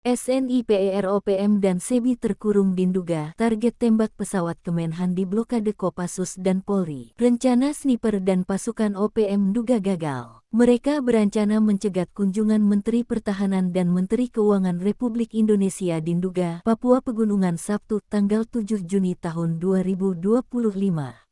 SNI PEROPM dan SEBI terkurung di Nduga, target tembak pesawat Kemenhan di blokade Kopassus dan Polri. Rencana sniper dan pasukan OPM Nduga gagal. Mereka berencana mencegat kunjungan Menteri Pertahanan dan Menteri Keuangan Republik Indonesia di Nduga, Papua Pegunungan Sabtu tanggal 7 Juni tahun 2025.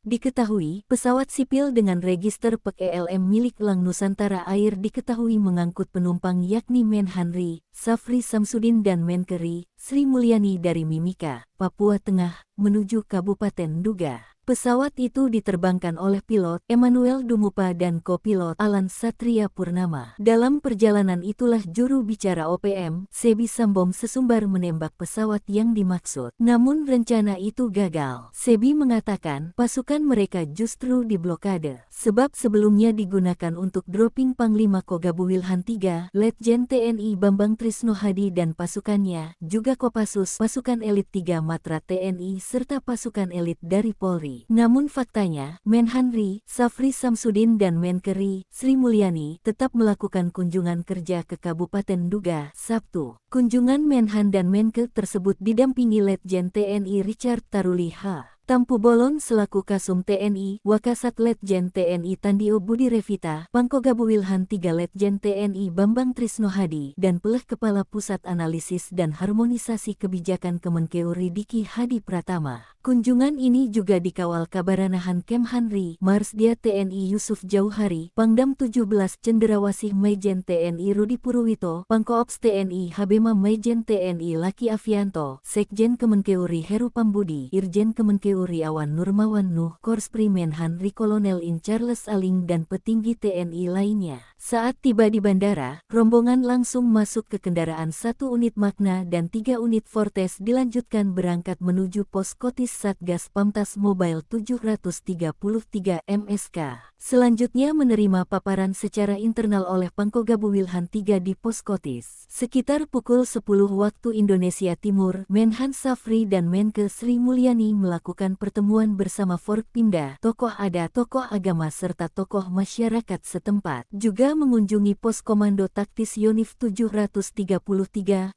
Diketahui, pesawat sipil dengan register PEK-ELM milik Lang Nusantara Air diketahui mengangkut penumpang yakni Menhanri, Safri Samsudin dan Menkeri, Sri Mulyani dari Mimika, Papua Tengah, menuju Kabupaten Nduga. Pesawat itu diterbangkan oleh pilot Emmanuel Dumupa dan kopilot Alan Satria Purnama. Dalam perjalanan itulah juru bicara OPM, Sebi Sambom sesumbar menembak pesawat yang dimaksud. Namun rencana itu gagal. Sebi mengatakan pasukan mereka justru diblokade. Sebab sebelumnya digunakan untuk dropping Panglima Kogabuwilhan III, Letjen TNI Bambang Trisno Hadi dan pasukannya, juga Kopassus, pasukan elit 3 Matra TNI serta pasukan elit dari Polri. Namun faktanya, Menhanri, Safri Samsudin dan Menkeri, Sri Mulyani, tetap melakukan kunjungan kerja ke Kabupaten Nduga, Sabtu. Kunjungan Menhan dan Menke tersebut didampingi Letjen TNI Richard Taruli H. Tampu Bolon selaku Kasum TNI, Wakasat Letjen TNI Tandio Budi Revita, Pangkogabuwilhan III Letjen TNI Bambang Trisno Hadi, dan Peleh Kepala Pusat Analisis dan Harmonisasi Kebijakan Kemenkeuri Diki Hadi Pratama. Kunjungan ini juga dikawal Kabaranahan Kemhanri, Marsdia TNI Yusuf Jauhari, Pangdam 17 Cenderawasih Maijen TNI Rudi Purwito, Pangkoops TNI Habema Maijen TNI Laki Avianto, Sekjen Kemenkeuri Heru Pambudi, Irjen Kemenkeuri Awan Nurmawan Nuh, Korspri Menhanri Kolonel In Charles Aling dan petinggi TNI lainnya. Saat tiba di bandara, rombongan langsung masuk ke kendaraan 1 unit Magna dan 3 unit Fortes dilanjutkan berangkat menuju pos Kotis Satgas Pamtas Mobile 733 MSK. Selanjutnya menerima paparan secara internal oleh Pangkogabuwilhan III di pos Kotis. Sekitar pukul 10 waktu Indonesia Timur, Menhan Safri dan Menke Sri Mulyani melakukan pertemuan bersama Forkpimda, tokoh adat, tokoh agama serta tokoh masyarakat setempat. Juga mengunjungi pos komando taktis Yonif 733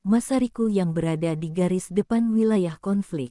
Masariku yang berada di garis depan wilayah konflik.